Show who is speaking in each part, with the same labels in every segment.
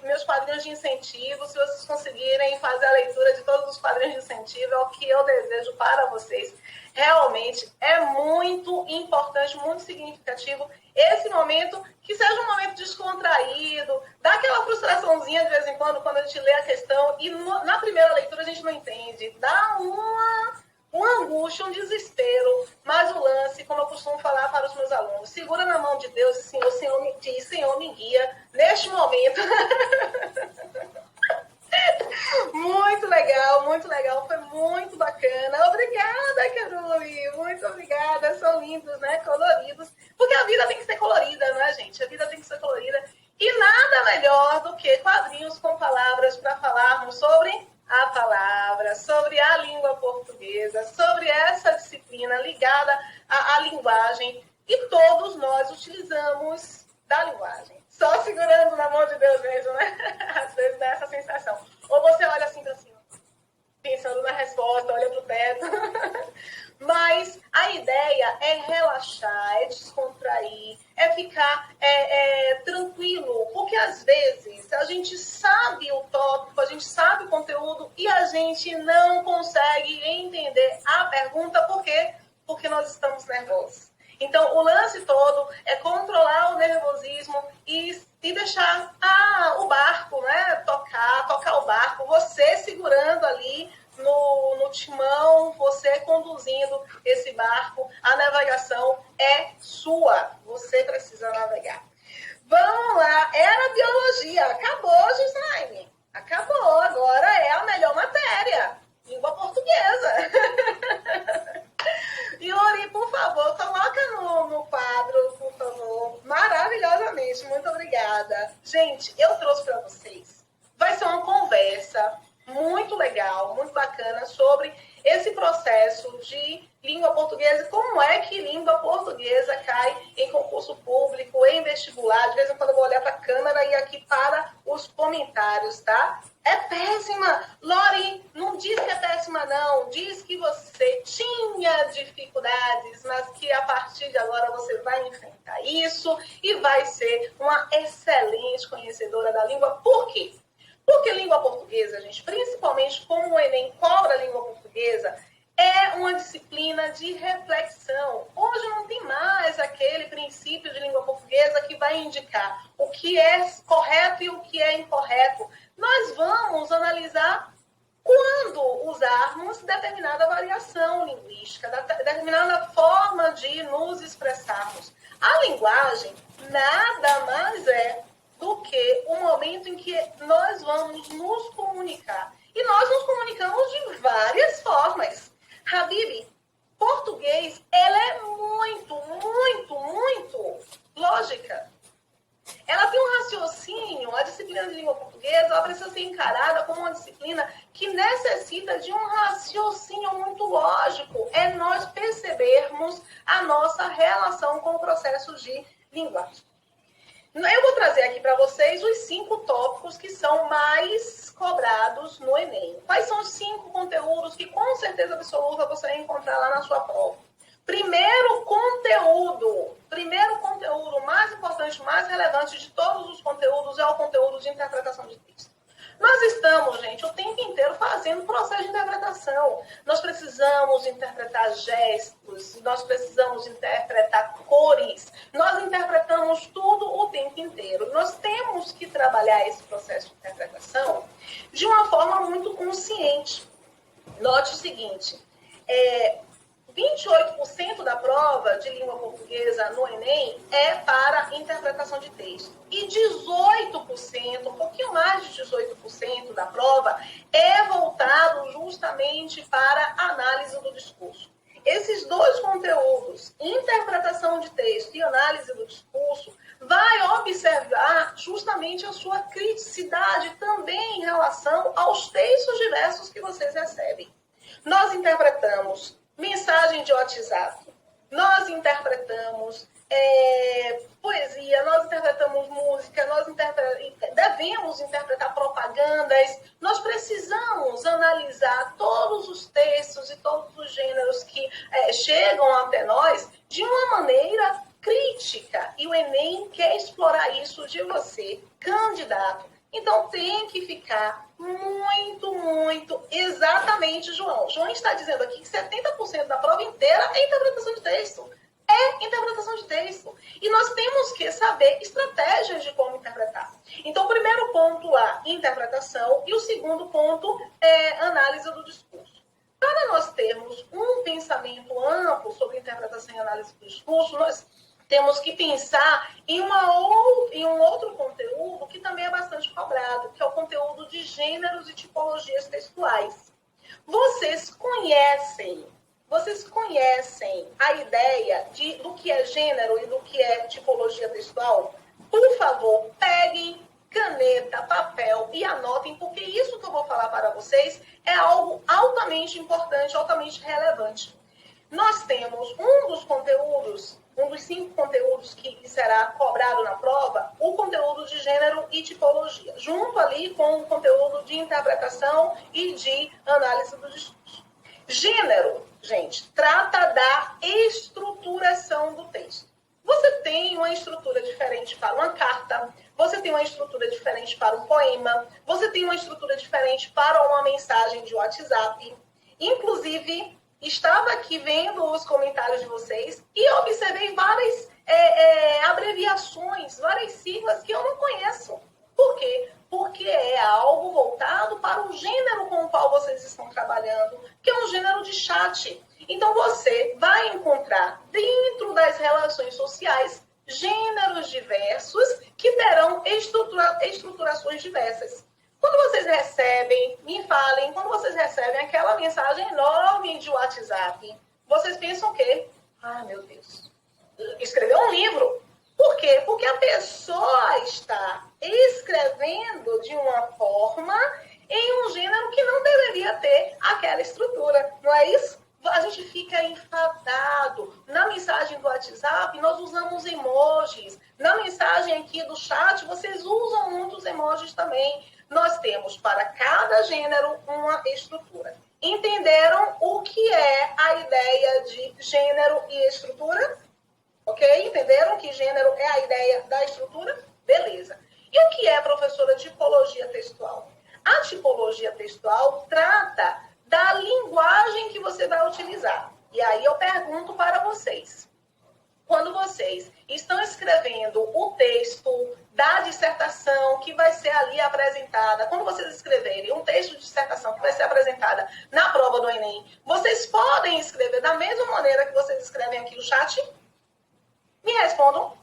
Speaker 1: meus quadrinhos de incentivo, se vocês conseguirem fazer a leitura de todos os quadrinhos de incentivo, é o que eu desejo para vocês. Realmente é muito importante, muito significativo esse momento, que seja um momento descontraído, dá aquela frustraçãozinha de vez em quando a gente lê a questão e na primeira leitura a gente não entende, dá uma angústia, um desespero, mas o lance, como eu costumo falar para os meus alunos, segura na mão de Deus e o Senhor me diz, Senhor me guia neste momento. Muito legal, foi muito bacana. Obrigada, Caruli, muito obrigada. São lindos, né? Coloridos. Porque a vida tem que ser colorida, né, gente? A vida tem que ser colorida. E nada melhor do que quadrinhos com palavras para falarmos sobre a palavra, sobre a língua portuguesa, sobre essa disciplina ligada à linguagem. E todos nós utilizamos da linguagem. Só segurando na mão de Deus mesmo, né? Às vezes dá essa sensação. Ou você olha assim para cima, pensando na resposta, olha para o teto. Mas a ideia é relaxar, é descontrair, é ficar tranquilo. Porque às vezes a gente sabe o tópico, a gente sabe o conteúdo e a gente não consegue entender a pergunta. Por quê? Porque nós estamos nervosos. Então, o lance todo é controlar o nervosismo e deixar o barco, né? Tocar o barco, você segurando ali no timão, você conduzindo esse barco. A navegação é sua, você precisa navegar. Vamos lá, era biologia, acabou, Gislaine. Acabou, agora é a melhor matéria, língua portuguesa. Yuri, por favor, coloca no quadro, por favor. Maravilhosamente, muito obrigada. Gente, eu trouxe para vocês. Vai ser uma conversa muito legal, muito bacana sobre esse processo de língua portuguesa, como é que língua portuguesa cai em concurso público, em vestibular. De vez em quando eu vou olhar para a câmera e aqui para os comentários, tá? É péssima. Lori, não diz que é péssima, não. Diz que você tinha dificuldades, mas que a partir de agora você vai enfrentar isso e vai ser uma excelente conhecedora da língua. Por quê? Porque língua portuguesa, gente, principalmente como o Enem cobra a língua portuguesa, é uma disciplina de reflexão. Hoje não tem mais aquele princípio de língua portuguesa que vai indicar o que é correto e o que é incorreto. Nós vamos analisar quando usarmos determinada variação linguística, determinada forma de nos expressarmos. A linguagem nada mais é do que o momento em que nós vamos nos comunicar. E nós nos comunicamos de várias formas. Habib, português, ela é muito lógica. Ela tem um raciocínio, a disciplina de língua portuguesa, ela precisa ser encarada como uma disciplina que necessita de um raciocínio muito lógico. É nós percebermos a nossa relação com o processo de linguagem. Eu vou trazer aqui para vocês os 5 tópicos que são mais cobrados no Enem. Quais são os 5 conteúdos que, com certeza absoluta, você vai encontrar lá na sua prova? Primeiro conteúdo mais importante, mais relevante de todos os conteúdos é o conteúdo de interpretação de texto. Nós estamos, gente, o tempo inteiro fazendo processo de interpretação. Nós precisamos interpretar gestos, nós precisamos interpretar cores, nós interpretamos tudo o tempo inteiro. Nós temos que trabalhar esse processo de interpretação de uma forma muito consciente. Note o seguinte, 28% da prova de língua portuguesa no Enem é para interpretação de texto. E 18%, um pouquinho mais de 18% da prova é voltado justamente para análise do discurso. Esses dois conteúdos, interpretação de texto e análise do discurso, vai observar justamente a sua criticidade também em relação aos textos diversos que vocês recebem. Nós interpretamos mensagem de WhatsApp, nós interpretamos poesia, nós interpretamos música, devemos interpretar propagandas, nós precisamos analisar todos os textos e todos os gêneros que chegam até nós de uma maneira crítica. E o Enem quer explorar isso de você, candidato, Então, tem que ficar muito, exatamente, João. João está dizendo aqui que 70% da prova inteira é interpretação de texto. É interpretação de texto. E nós temos que saber estratégias de como interpretar. Então, o primeiro ponto lá, interpretação, e o segundo ponto é análise do discurso. Para nós termos um pensamento amplo sobre interpretação e análise do discurso, nós temos que pensar em um outro conteúdo que também é bastante cobrado, que é o conteúdo de gêneros e tipologias textuais. Vocês conhecem a ideia do que é gênero e do que é tipologia textual? Por favor, peguem caneta, papel e anotem, porque isso que eu vou falar para vocês é algo altamente importante, altamente relevante. Nós temos um dos 5 conteúdos que será cobrado na prova, o conteúdo de gênero e tipologia, junto ali com o conteúdo de interpretação e de análise do discurso. Gênero, gente, trata da estruturação do texto. Você tem uma estrutura diferente para uma carta, você tem uma estrutura diferente para um poema, você tem uma estrutura diferente para uma mensagem de WhatsApp. Inclusive, estava aqui vendo os comentários de vocês e observei várias abreviações, várias siglas que eu não conheço. Por quê? Porque é algo voltado para o gênero com o qual vocês estão trabalhando, que é um gênero de chat. Então, você vai encontrar dentro das relações sociais gêneros diversos que terão estruturações diversas. Quando vocês recebem, me falem, quando vocês recebem aquela mensagem enorme de WhatsApp, vocês pensam o quê? Ah, meu Deus, escreveu um livro. Por quê? Porque a pessoa está escrevendo de uma forma em um gênero que não deveria ter aquela estrutura, não é isso? A gente fica enfadado. Na mensagem do WhatsApp, nós usamos emojis. Na mensagem aqui do chat, vocês usam muitos emojis também. Nós temos para cada gênero uma estrutura. Entenderam o que é a ideia de gênero e estrutura? Ok? Entenderam que gênero é a ideia da estrutura? Beleza. E o que é, professora, tipologia textual? A tipologia textual trata da linguagem que você vai utilizar. E aí eu pergunto para vocês. Quando vocês estão escrevendo o texto da dissertação que vai ser ali apresentada, quando vocês escreverem um texto de dissertação que vai ser apresentada na prova do Enem, vocês podem escrever da mesma maneira que vocês escrevem aqui no chat? Me respondam.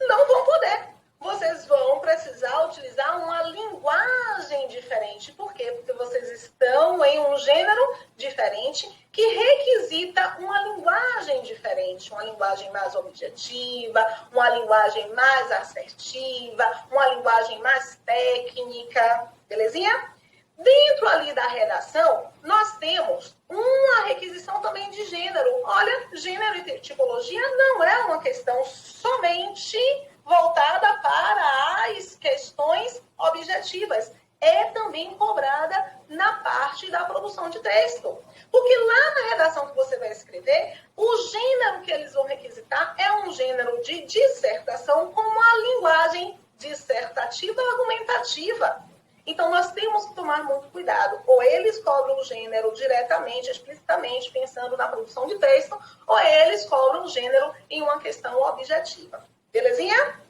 Speaker 1: Não vão poder. Vocês vão precisar utilizar uma linguagem diferente. Por quê? Porque vocês estão em um gênero diferente que requisita uma linguagem diferente. Uma linguagem mais objetiva, uma linguagem mais assertiva, uma linguagem mais técnica. Belezinha? Dentro ali da redação, nós temos uma requisição também de gênero. Olha, gênero e tipologia não é uma questão somente voltada para as questões objetivas. É também cobrada na parte da produção de texto. Porque lá na redação que você vai escrever, o gênero que eles vão requisitar é um gênero de dissertação com uma linguagem dissertativa argumentativa. Então, nós temos que tomar muito cuidado. Ou eles cobram o gênero diretamente, explicitamente, pensando na produção de texto, ou eles cobram o gênero em uma questão objetiva. Belezinha?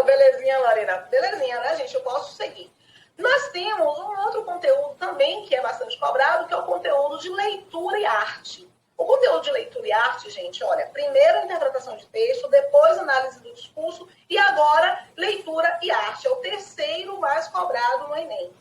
Speaker 1: Belezinha, Lorena. Belezinha, né, gente? Eu posso seguir. Nós temos um outro conteúdo também que é bastante cobrado, que é o conteúdo de leitura e arte. O conteúdo de leitura e arte, gente, olha, primeiro interpretação de texto, depois análise do discurso e agora leitura e arte. É o terceiro mais cobrado no Enem.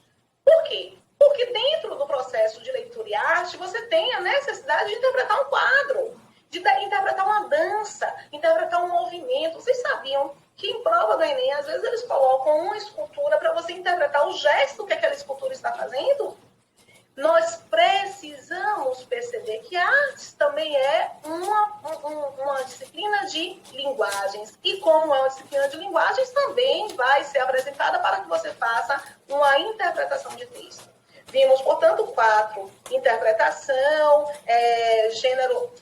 Speaker 1: Por quê? Porque dentro do processo de leitura e arte, você tem a necessidade de interpretar um quadro, de interpretar uma dança, interpretar um movimento. Vocês sabiam que em prova do Enem, às vezes eles colocam uma escultura para você interpretar o gesto que aquela escultura está fazendo? Nós precisamos perceber que a arte também é uma disciplina de linguagens. E como é uma disciplina de linguagens, também vai ser apresentada para que você faça uma interpretação de texto. Vimos, portanto, 4. Interpretação, gênero,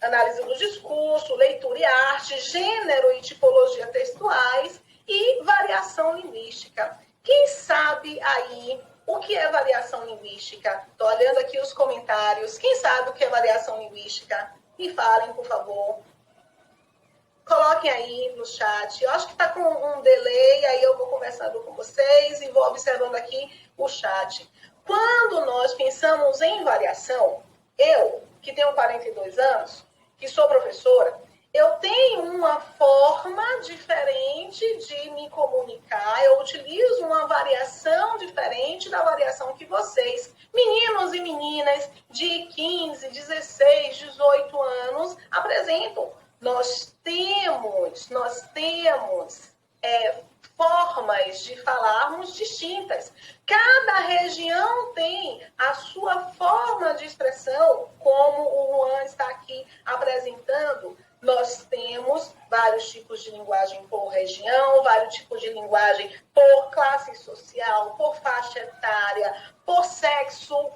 Speaker 1: análise do discurso, leitura e arte, gênero e tipologia textuais e variação linguística. Quem sabe aí o que é variação linguística? Estou olhando aqui os comentários. Quem sabe o que é variação linguística? Me falem, por favor. Coloquem aí no chat. Eu acho que está com um delay, aí eu vou conversando com vocês e vou observando aqui o chat. Quando nós pensamos em variação, eu, que tenho 42 anos, que sou professora, eu tenho uma forma diferente de me comunicar, eu utilizo uma variação diferente da variação que vocês, meninos e meninas de 15, 16, 18 anos, apresentam. Nós temos formas de falarmos distintas. Cada região tem a sua forma de expressão, como o Juan está aqui apresentando. Nós temos vários tipos de linguagem por região, vários tipos de linguagem por classe social, por faixa etária, por sexo,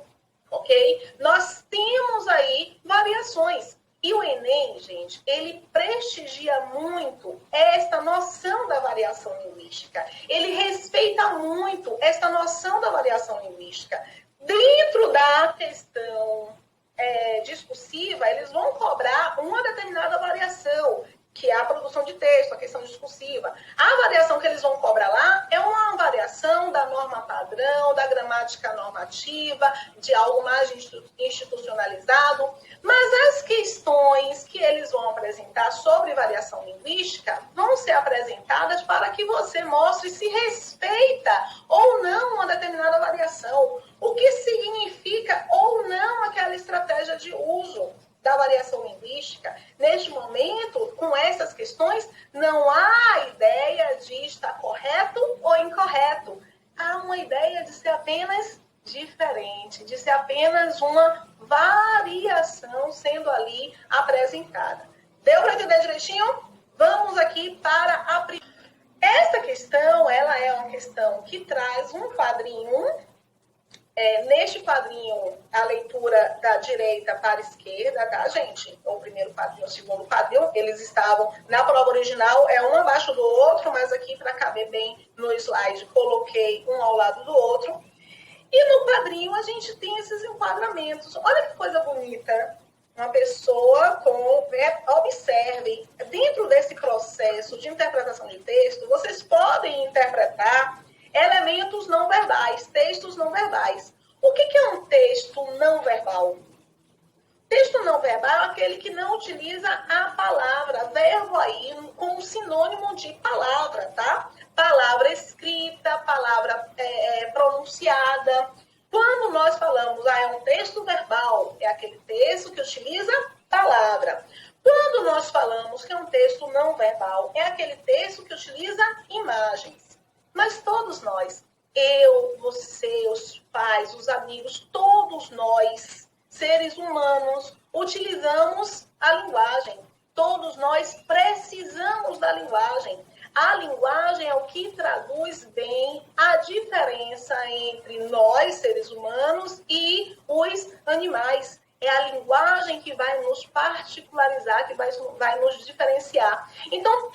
Speaker 1: ok? Nós temos aí variações. E o Enem, gente, ele prestigia muito esta noção da variação linguística. Ele respeita muito esta noção da variação linguística. Dentro da questão discursiva, eles vão cobrar uma determinada variação, que é a produção de texto, a questão discursiva. A variação que eles vão cobrar lá é uma variação da norma padrão, da gramática normativa, de algo mais institucionalizado. Mas as questões que eles vão apresentar sobre variação linguística vão ser apresentadas para que você mostre se respeita ou não uma determinada variação. O que significa ou não aquela estratégia de uso da variação linguística. Neste momento, com essas questões, não há ideia de estar correto ou incorreto. Há uma ideia de ser apenas diferente, de ser apenas uma variação sendo ali apresentada. Deu para entender direitinho? Vamos aqui para a... Essa questão, ela é uma questão que traz um quadrinho. Neste quadrinho, a leitura da direita para a esquerda, tá, gente? O primeiro quadrinho, o segundo quadrinho, eles estavam na prova original, um abaixo do outro, mas aqui, para caber bem no slide, coloquei um ao lado do outro. E no quadrinho, a gente tem esses enquadramentos. Olha que coisa bonita. Uma pessoa com... observe, dentro desse processo de interpretação de texto, vocês podem interpretar elementos não verbais, textos não verbais. O que é um texto não verbal? Texto não verbal é aquele que não utiliza a palavra, verbo aí, como sinônimo de palavra, tá? Palavra escrita, palavra pronunciada. Quando nós falamos, é um texto verbal, é aquele texto que utiliza palavra. Quando nós falamos que é um texto não verbal, é aquele texto que utiliza imagens. Mas todos nós, eu, você, os pais, os amigos, todos nós, seres humanos, utilizamos a linguagem. Todos nós precisamos da linguagem. A linguagem é o que traduz bem a diferença entre nós, seres humanos, e os animais. É a linguagem que vai nos particularizar, que vai nos diferenciar. Então,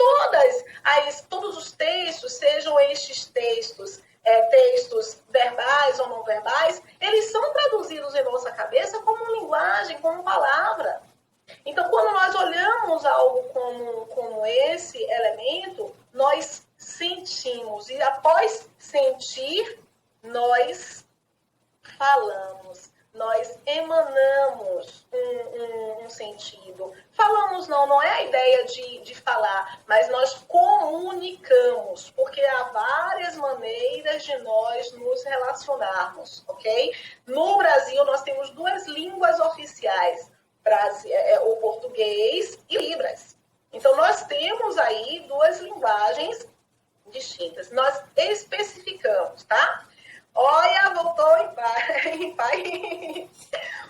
Speaker 1: todos os textos, sejam estes textos, textos verbais ou não verbais, eles são traduzidos em nossa cabeça como linguagem, como palavra. Então, quando nós olhamos algo como esse elemento, nós sentimos. E após sentir, nós falamos. Nós emanamos um sentido. Falamos não é a ideia de falar, mas nós comunicamos, porque há várias maneiras de nós nos relacionarmos, ok? No Brasil, nós temos duas línguas oficiais, o português e Libras. Então, nós temos aí duas linguagens distintas. Nós especificamos, tá? Olha, voltou em pai.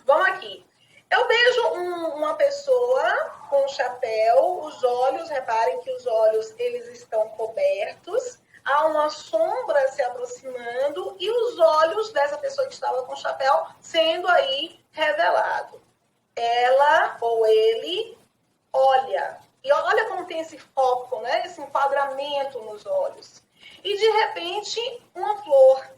Speaker 1: Vamos aqui. Eu vejo uma pessoa com um chapéu, os olhos, reparem que os olhos eles estão cobertos, há uma sombra se aproximando e os olhos dessa pessoa que estava com o chapéu sendo aí revelado. Ela ou ele olha. E olha como tem esse foco, né? Esse enquadramento nos olhos. e de repente uma flor.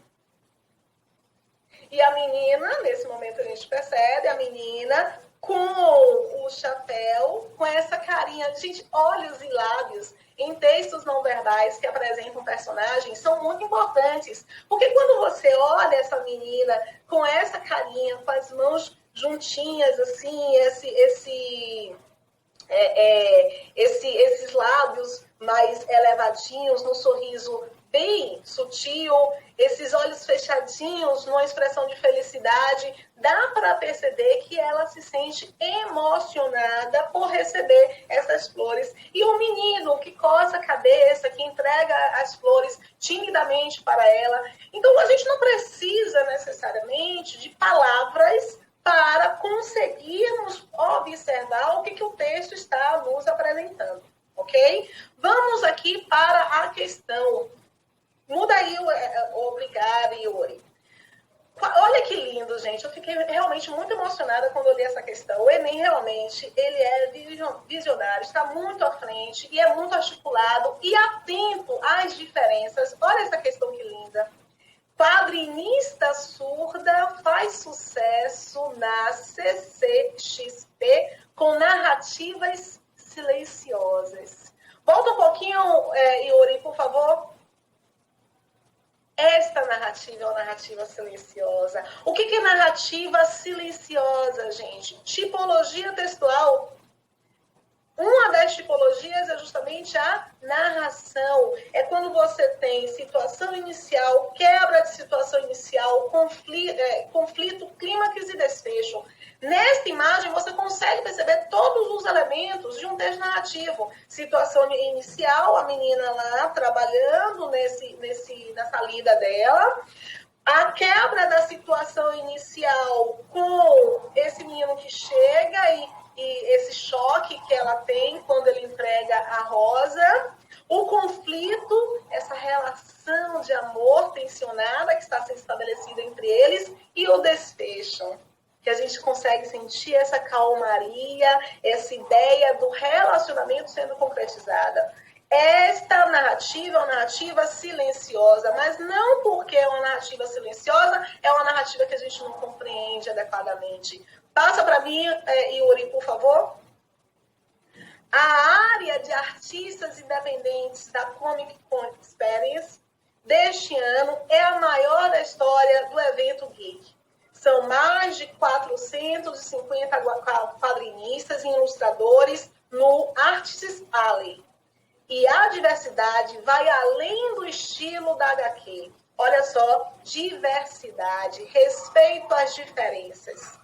Speaker 1: E a menina, nesse momento a gente percebe, a menina com o chapéu, com essa carinha, gente, olhos e lábios em textos não verbais que apresentam personagens são muito importantes. Porque quando você olha essa menina com essa carinha, com as mãos juntinhas, assim, esses lábios mais elevadinhos, no sorriso bem sutil, esses olhos fechadinhos, numa expressão de felicidade, dá para perceber que ela se sente emocionada por receber essas flores. E o menino que coça a cabeça, que entrega as flores timidamente para ela. Então, a gente não precisa necessariamente de palavras para conseguirmos observar o que o texto está nos apresentando, ok? Vamos aqui para a questão. Muda aí, obrigada, Yuri. Olha que lindo, gente. Eu fiquei realmente muito emocionada quando eu li essa questão. O Enem, realmente, ele é visionário, está muito à frente e é muito articulado e atento às diferenças. Olha essa questão que linda. Quadrinista surda faz sucesso na CCXP com narrativas silenciosas. Volta um pouquinho, Yuri, por favor. Esta narrativa é uma narrativa silenciosa. O que é narrativa silenciosa, gente? Tipologia textual. Uma das tipologias é justamente a narração. É quando você tem situação inicial, quebra de situação inicial, conflito, clímax e desfecho. Nesta imagem, você consegue perceber todos os elementos de um texto narrativo. Situação inicial, a menina lá trabalhando nessa lida dela. A quebra da situação inicial com esse menino que chega e esse choque que ela tem quando ele entrega a rosa. O conflito, essa relação de amor tensionada que está sendo estabelecida entre eles. E o desfecho, que a gente consegue sentir essa calmaria, essa ideia do relacionamento sendo concretizada. Esta narrativa é uma narrativa silenciosa, mas não porque é uma narrativa silenciosa, é uma narrativa que a gente não compreende adequadamente. Passa para mim, Yuri, por favor. A área de artistas independentes da Comic Con Experience deste ano é a maior da história do evento geek. São mais de 450 quadrinistas e ilustradores no Artists Alley. E a diversidade vai além do estilo da HQ. Olha só, diversidade, respeito às diferenças.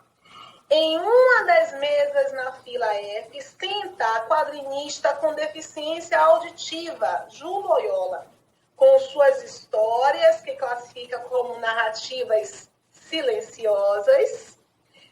Speaker 1: Em uma das mesas na fila F, senta a quadrinista com deficiência auditiva, Ju Loyola, com suas histórias, que classifica como narrativas silenciosas.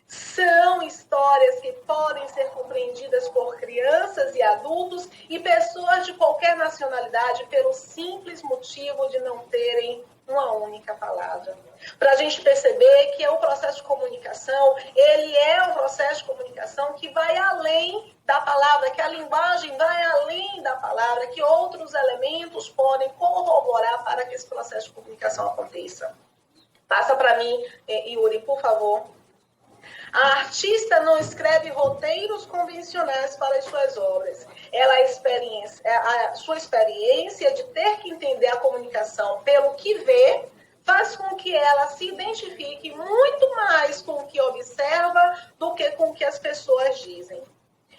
Speaker 1: São histórias que podem ser compreendidas por crianças e adultos e pessoas de qualquer nacionalidade pelo simples motivo de não terem uma única palavra. Para a gente perceber que o processo de comunicação, ele é um processo de comunicação que vai além da palavra, que a linguagem vai além da palavra, que outros elementos podem corroborar para que esse processo de comunicação aconteça. Passa para mim, Yuri, por favor. A artista não escreve roteiros convencionais para as suas obras. A sua experiência de ter que entender a comunicação pelo que vê faz com que ela se identifique muito mais com o que observa do que com o que as pessoas dizem.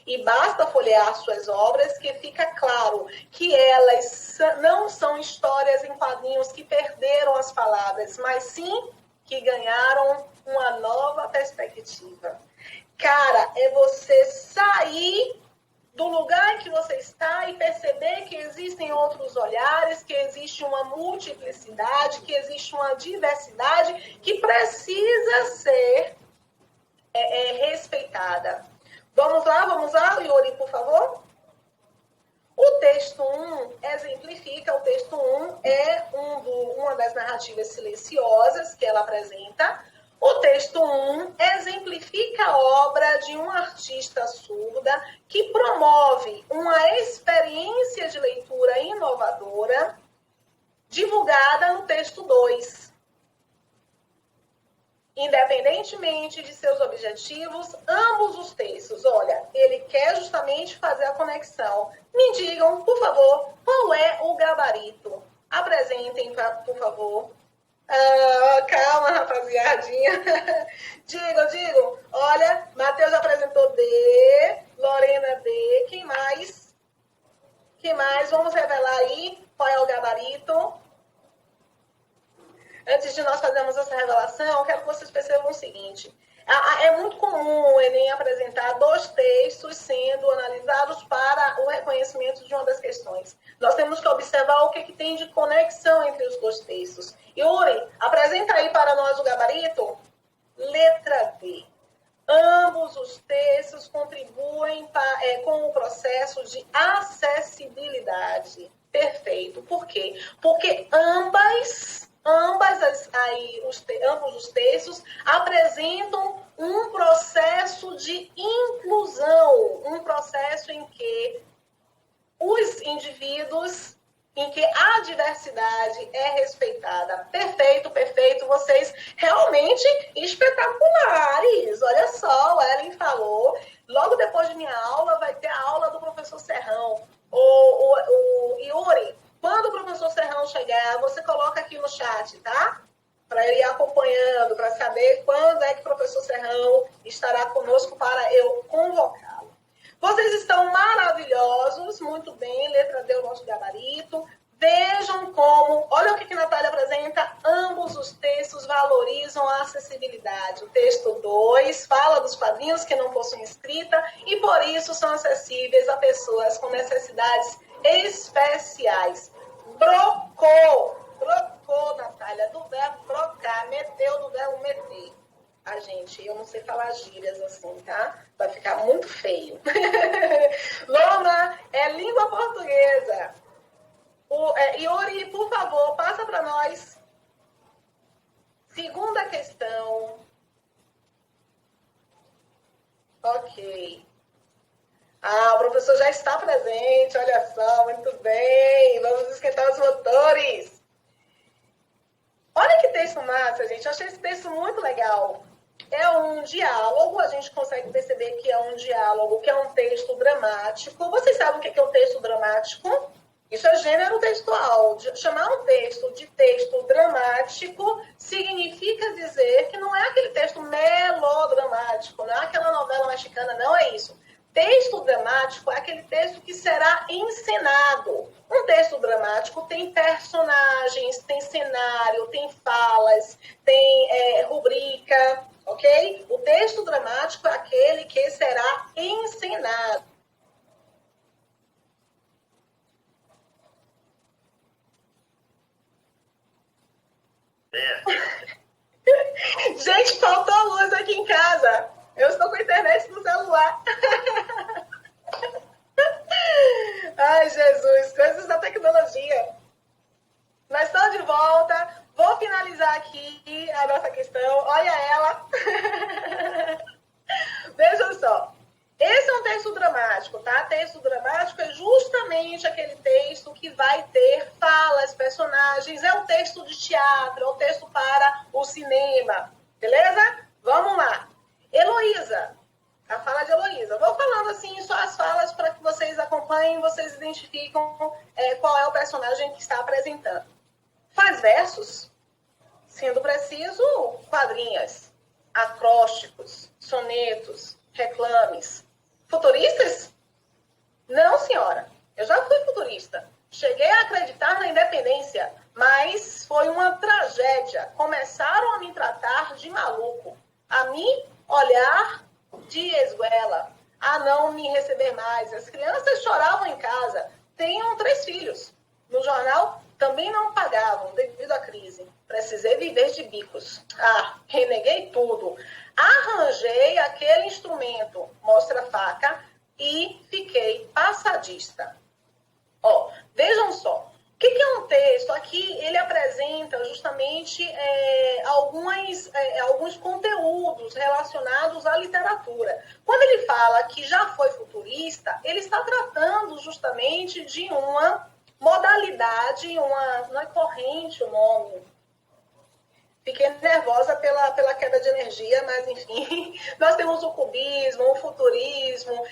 Speaker 1: E basta folhear suas obras que fica claro que elas não são histórias em quadrinhos que perderam as palavras, mas sim que ganharam uma nova perspectiva. Cara, é você sair do lugar em que você está e perceber que existem outros olhares, que existe uma multiplicidade, que existe uma diversidade que precisa ser respeitada. Vamos lá, Yuri, por favor? O texto 1 exemplifica, o texto 1 é uma das narrativas silenciosas que ela apresenta. O texto 1 exemplifica a obra de uma artista surda que promove uma experiência de leitura inovadora divulgada no texto 2. Independentemente de seus objetivos, ambos os textos, olha, ele quer justamente fazer a conexão. Me digam, por favor, qual é o gabarito? Apresentem, por favor. Calma, rapaziadinha. Digo. Olha, Matheus apresentou D, Lorena D. Quem mais? Vamos revelar aí qual é o gabarito. Antes de nós fazermos essa revelação, quero que vocês percebam o seguinte. É muito comum o Enem apresentar 2 textos sendo analisados para o reconhecimento de uma das questões. Nós temos que observar o que tem de conexão entre os 2 textos. Yuri, apresenta aí para nós o gabarito. Letra D. Ambos os textos contribuem com o processo de acessibilidade. Perfeito. Por quê? Porque ambos os textos apresentam um processo de inclusão, um processo em que os indivíduos, em que a diversidade é respeitada. Perfeito, vocês realmente espetaculares. Olha só, o Ellen falou, logo depois de minha aula vai ter a aula do professor Serrão. O Yuri, quando o professor Serrão chegar, você coloca aqui no chat, tá? Para ele ir acompanhando, para saber quando é que o professor Serrão estará conosco para eu convocá-lo. Vocês estão maravilhosos, muito bem, letra D, o nosso gabarito. Vejam como, olha o que a Natália apresenta, ambos os textos valorizam a acessibilidade. O texto 2 fala dos quadrinhos que não possuem escrita e por isso são acessíveis a pessoas com necessidades especiais. Brocou, Natália, do verbo brocar, meteu do verbo meter. Gente, eu não sei falar gírias assim, tá? Vai ficar muito feio. Loma é língua portuguesa. Yuri, por favor, passa para nós. Segunda questão. Ok. O professor já está presente, olha só, muito bem. Vamos esquentar os motores. Olha que texto massa, gente. Eu achei esse texto muito legal. É um diálogo, a gente consegue perceber que é um diálogo, que é um texto dramático. Vocês sabem o que é um texto dramático? Isso é gênero textual. Chamar um texto de texto dramático significa dizer que não é aquele texto melodramático, não é aquela novela mexicana, não é isso. Texto dramático é aquele texto que será encenado. Um texto dramático tem personagens, tem cenário, tem falas, tem rubrica, ok? O texto dramático é aquele que será encenado. Gente, faltou luz aqui em casa. Eu estou com a internet no celular. Ai, Jesus, coisas da tecnologia. Nós estamos de volta. Vou finalizar aqui a nossa questão. Olha ela. Vejam só. Esse é um texto dramático, tá? Texto dramático é justamente aquele texto que vai ter falas, personagens. É um texto de teatro, é um texto para o cinema. Beleza? Vamos lá. Heloísa. A fala de Heloísa. Vou falando assim só as falas para que vocês acompanhem, vocês identificam qual é o personagem que está apresentando. Faz versos, sendo preciso, quadrinhas, acrósticos, sonetos, reclames. Futuristas? Não, senhora. Eu já fui futurista. Cheguei a acreditar na independência, mas foi uma tragédia. Começaram a me tratar de maluco, a me olhar de esguela, a não me receber mais. As crianças choravam em casa. Tenho 3 filhos. No jornal também não pagavam devido à crise. Precisei viver de bicos. Reneguei tudo. Arranjei aquele instrumento, mostra faca, e fiquei passadista. Vejam só. O que é um texto? Aqui ele apresenta justamente alguns conteúdos relacionados à literatura. Quando ele fala que já foi futurista, ele está tratando justamente de uma modalidade, não é corrente o nome. Fiquei nervosa pela queda de energia, mas enfim, nós temos o cubismo, o futurismo,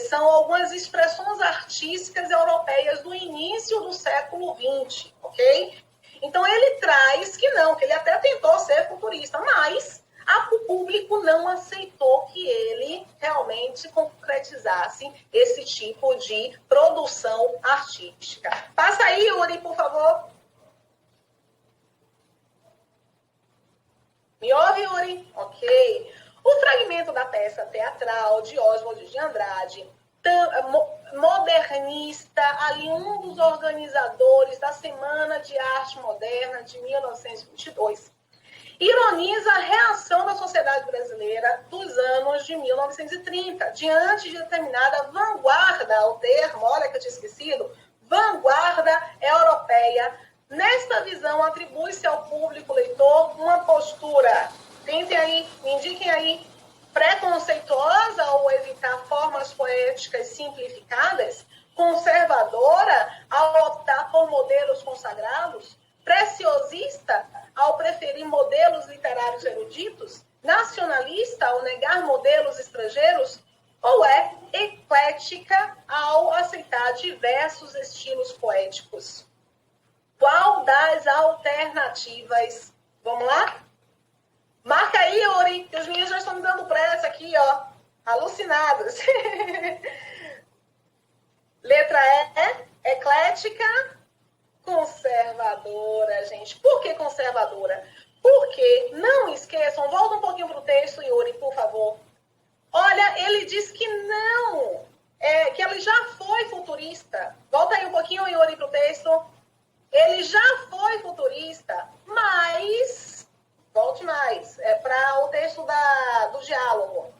Speaker 1: são algumas expressões artísticas europeias do início do século XX, ok? Então ele traz que ele até tentou ser futurista, mas o público não aceitou que ele realmente concretizasse esse tipo de produção artística. Passa aí, Yuri, por favor. Me ouve, Yuri? Ok. O fragmento da peça teatral de Oswald de Andrade, modernista, ali um dos organizadores da Semana de Arte Moderna de 1922, ironiza a reação da sociedade brasileira dos anos de 1930, diante de determinada vanguarda, o termo, olha que eu tinha esquecido, vanguarda europeia. Nesta visão, atribui-se ao público leitor uma postura, tentem aí, me indiquem aí, preconceituosa ao evitar formas poéticas simplificadas, conservadora ao optar por modelos consagrados, preciosista ao preferir modelos literários eruditos, nacionalista ao negar modelos estrangeiros, ou é eclética ao aceitar diversos estilos poéticos? Qual das alternativas? Vamos lá? Marca aí, Yuri, que os meninos já estão me dando pressa aqui, ó, alucinados. Letra E, eclética, conservadora, gente. Por que conservadora? Porque, não esqueçam, volta um pouquinho para o texto, Yuri, por favor. Olha, ele diz que não, que ele já foi futurista. Volta aí um pouquinho, Yuri, para o texto. Ele já foi futurista, mas, volte mais, para o texto do diálogo.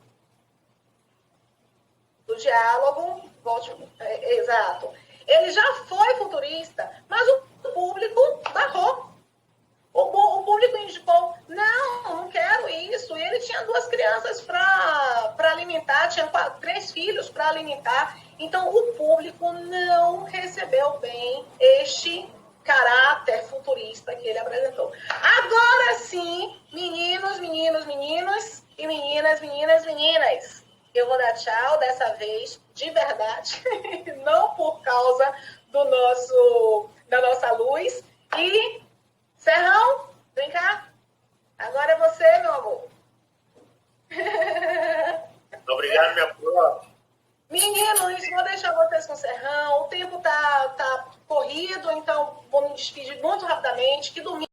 Speaker 1: Do diálogo, volte, exato. Ele já foi futurista, mas o público barrou. O público indicou, não quero isso. E ele tinha 2 crianças para alimentar, tinha 3 filhos para alimentar. Então, o público não recebeu bem este caráter futurista que ele apresentou. Agora sim, meninos e meninas, eu vou dar tchau dessa vez, de verdade, não por causa da nossa luz. E, Serrão, vem cá. Agora é você, meu amor.
Speaker 2: Obrigado, minha prova.
Speaker 1: Meninos, vou deixar vocês com o Serrão. O tempo tá corrido, então vou me despedir muito rapidamente. Que domingo